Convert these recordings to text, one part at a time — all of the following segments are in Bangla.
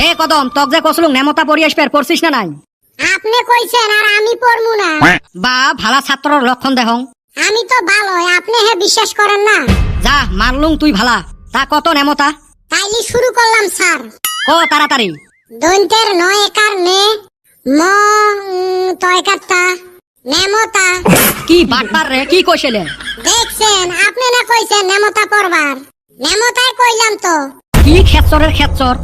এ কদম তক যে কসলুং নেমতা পড়ি আসবে পড়ছিস না নাই? আপনি কইছেন আর আমি পড়মু না। বা ভালা ছাত্রর লক্ষণ দেহং। আমি তো ভালো, আপনি হে বিশ্বাস করেন না। যা মানলুং তুই ভালা, তা কত নেমতা? তাইলে শুরু করলাম স্যার। ক তাড়াতাড়ি। দৈন্তের 9 একার নে, ম তয়কারটা নেমতা। কি বাটপার রে, কি কইছিলে? দেখছেন আপনি না কইছেন নেমতা পড়বার, নেমতাই কইলাম তো। কি খেচ্চরের খেচ্চর।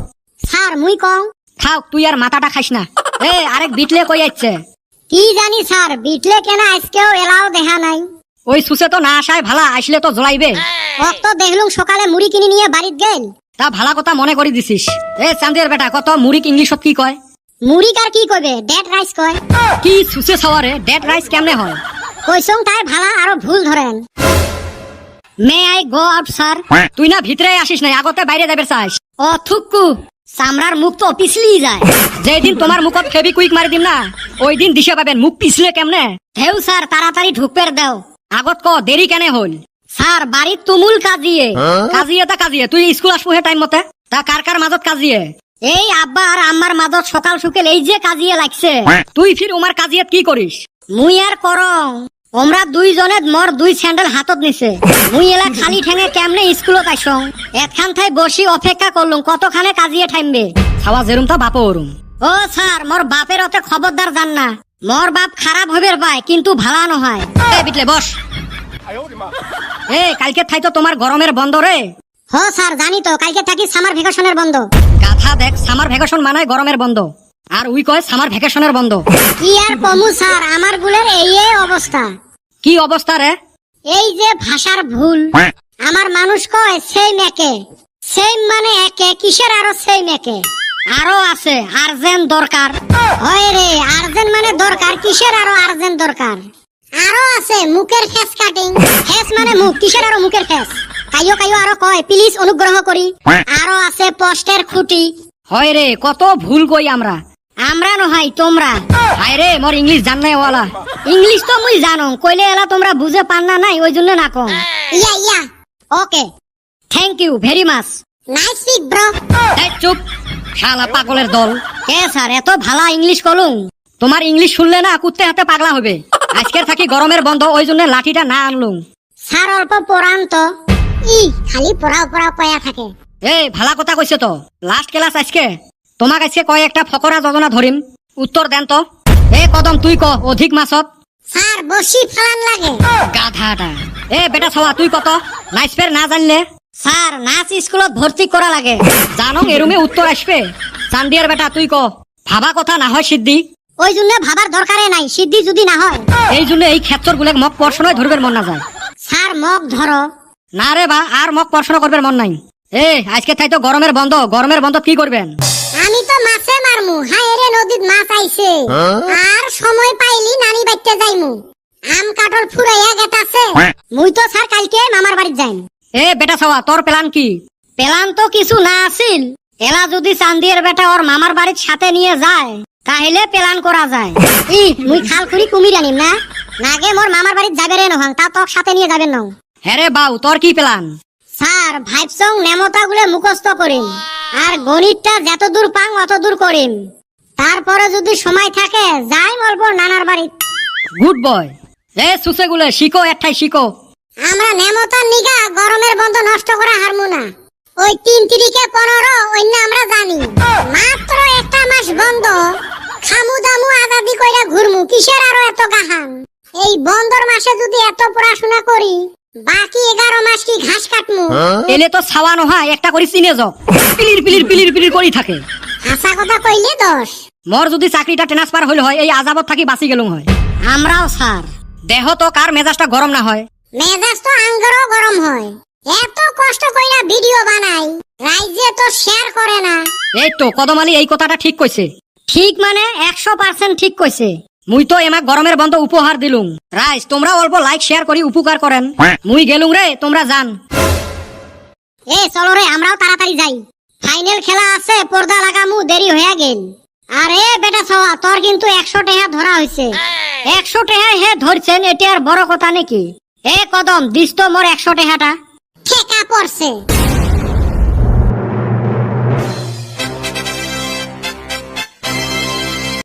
স্যার মুই কং। খাও তুই আর মাথাটা খাইস না। এ আরেক বিটলে কই যাচ্ছে? কি জানি স্যার, বিটলে কেন আজকেও এলাও দেখা নাই। ওই সুসে তো না আসায় ভালা, আসলে তো জ্বলাইবে। অত দেখলুম সকালে মুড়ি কিনে নিয়ে বাড়িত গেল। তা ভালা কথা মনে করি দিছিস। এ চান্দের বেটা কত মুড়িক ইংলিশত কি কয়? মুড়ি কার কি কইবে, ডেড রাইস কয়। কি সুসে ছাওয়ারে, ডেড রাইস কেমনে হয়? কইছং তাই ভালা আরো ভুল ধরেন। May I go out sir? তুই না ভিতরে আসিস নাই, আগতে বাইরে যাবে চাস। ও থুক্কু, চামড়ার মুখ তো পিছলি যায়। যেদিন তোমার মুখত ফেবি কুইক মারি দিম না, ওই দিন দিশে পাবেন মুখ পিছলে কেমনে। হেউ স্যার তাড়াতাড়ি ঢুকপের দেও। আগত ক দেরি কেনে হল? স্যার বাড়ির তুমুল কাজিয়ে। কাজিয়ে তা কাজিয়ে, তুই স্কুল আসবো হে টাইম মতে। তা কার কার মাজত কাজিয়ে? এই আব্বা আর আম্মার মাঝত সকাল সুকেল এই যে কাজিয়ে লাগছে। তুই ফির উমার কাজিয়াত কি করিস? মুই আর করং, ওমরা দুইজনে মোর 2 স্যান্ডেল হাতত নিছে। মুই এলা খালি ঠেঙে কেমনে স্কুলত আইসং। একখান ঠাই বসি অপেক্ষা করলুম কতখানে কাজিয়ে ঠাইমবে। খাওয়া যেরুম তা বাপ ওরুম। ও স্যার মোর বাপের অতে খবরদার জান না। মোর বাপ খারাপ হবের পায় কিন্তু ভালা নহয়। এ বিটলে বস। এ কালকে থাই তো তোমার গরমের বন্ধ রে। হ স্যার জানি তো, কালকে থাকি সামার ভ্যাকেশনের বন্ধ। গাধা দেখ, সামার ভ্যাকেশন মানায় গরমের বন্ধ, আর উই কয় সামার ভ্যাকেশনের বন্ধ। কি আর কমু স্যার, আমার গুলের এই অবস্থা। কি অবস্থা রে? এই যে ভাষার ভুল। আমার মানুষ কয় সেম একে, সেম মানে একে, কিসের আরো সেম একে? আরো আছে আর্জেন্ট দরকার। হয় রে, আর্জেন্ট মানে দরকার, কিসের আরো আর্জেন্ট দরকার? আরো আছে মুখের ফেস কাটিং। ফেস মানে মুখ, কিসের আরো মুখের ফেস? কাইও কাইও আরো কয় প্লিজ অনুগ্রহ করি। আরো আছে পোস্টের খুঁটি। হয় রে, কত ভুল কই আমরা। আমরা নহয় তোমরা। হায় রে মোর ইংলিশ জাননাই ওয়ালা। ইংলিশ তো মুই জানো, কইলে এলা তোমরা বুঝে পান না নাই, ওই জন্য না কম। Yeah yeah okay, thank you very much. Nice speak bro. এই চুপ, শালা পাগলের দল। কে স্যার এত ভালা ইংলিশ কলুম? তোমার ইংলিশ শুনলে না কুত্তে হাতে পাগলা হবে। আজকের থাকি গরমের বন্ধ, ওই জন্য লাঠিটা না আনলুম। স্যার অল্প পড়ান তো। ই খালি পড়াও পড়াও কয়া থাকে। এই ভালা কথা কইছে তো। লাস্ট ক্লাস আজকে। তোমাক আজকে কয় একটা ফকরা যোজনা ধরিম, উত্তর দেন তো। এ কদম তুই ক অধিক মাছত। স্যার বসি ফালান লাগে। গাধাটা। এ বেটা ছাওয়া তুই কত। নাইসপের না জানলে? স্যার নাচ স্কুলত ভর্তি করা লাগে। জানো এরুমে উত্তর আসবে। চান্দিয়ার বেটা তুই ক ভাবা কথা না হয় সিদ্ধি। ওই জন্য ভাবার দরকারে নাই, সিদ্ধি যদি না হয়। এই জন্য এই ক্ষেত্র গুলো মক পড়াশোনায় ধরবের মন না যায়। স্যার মগ ধরো। না রে বা, আর মক পড়াশোনা করবার মন নাই। এ আজকে তাই তো গরমের বন্ধ, গরমের বন্ধ কি করবেন? আমি তো মাছে মারমু। হায় রে নদীত মাছ আইছে। আর সময় পাইলি নানি বাইতে যাইমু। আম কাঠল ফুরাইয়া গেতাছে। মুই তো স্যার কালকে মামার বাড়িত যাইম। এ বেটা ছাওয়া তোর প্ল্যান কি? প্ল্যান তো কিছু না আছিল। এলা যদি চান্দিয়ার বেটা ওর মামার বাড়ির সাথে নিয়ে যায় তাহলে প্ল্যান করা যায়। ই মুই খাল খুঁড়ি কুমির আনিম না। নাগে মোর মামার বাড়িত যাবে রে নহং, তা তোর সাথে নিয়ে যাবেন নং। হ্যাঁ রে বাউ, তোর কি প্ল্যান? স্যার ভাইবসং নেমতা গুলো মুখস্থ করিম, আর গণিতটা যত দূর পাং অত দূর করিম। তারপরে যদি সময় থাকে যাই অল্প নানার বাড়িত। Good boy. এ সুসে গুলো শিখো, একটাই শিখো। আমরা নেমতার নিগা গরমের বন্ধ নষ্ট করা হারমু না। ওই 3 তিরিকে 15 অন্য আমরা জানি। মাত্র একটা মাস বন্ধ, খামু দামু আজাদি কইরা ঘুরমু, কিসের আরো এত গাহান? এই বন্ধর মাসে যদি এত পড়াশোনা করি, বাকি 11 মাস কি ঘাস কাটমু? এলে তো ছাওয়া নহয়, একটা করে চিনে যাও। পিলির পিলির পিলির পিলির করি থাকে। হাসা কথা কইলে দোষ। মোর যদি চাকরিটা ট্রান্সফার হইল হয়, এই আজাবত থাকি বাঁচি গেলুম হয়। আমরাও স্যার। দেহ তো কার মেজাজটা গরম না হয়। মেজাজ তো আঙ্গরও গরম হয়। এত কষ্ট কইরা ভিডিও বানাই, রাইজে তো শেয়ার করে না। এই তো কদমালি এই কথাটা ঠিক কইছে। ঠিক মানে 100% ঠিক কইছে। মুই তো এমাক গরমের বন্ধ উপহার দিলুম। রাইজ তোমরা অল্প লাইক শেয়ার করি উপকার করেন। মুই গেলুম রে, তোমরা যান। এ চলো রে, আমরাও তাড়াতাড়ি যাই। ফাইনাল খেলা আছে, পর্দা লাগামু, দেরি হয়ে গেল। আরে বেটা ছাওয়া, তোর কিন্তু 100 টাকা ধরা হইছে। 100 টাকা হে ধরছেন, এটা আর বড় কথা নাকি? এ কদম দিস তো মোর 100 টাকাটা। ঠেকা পড়ছে।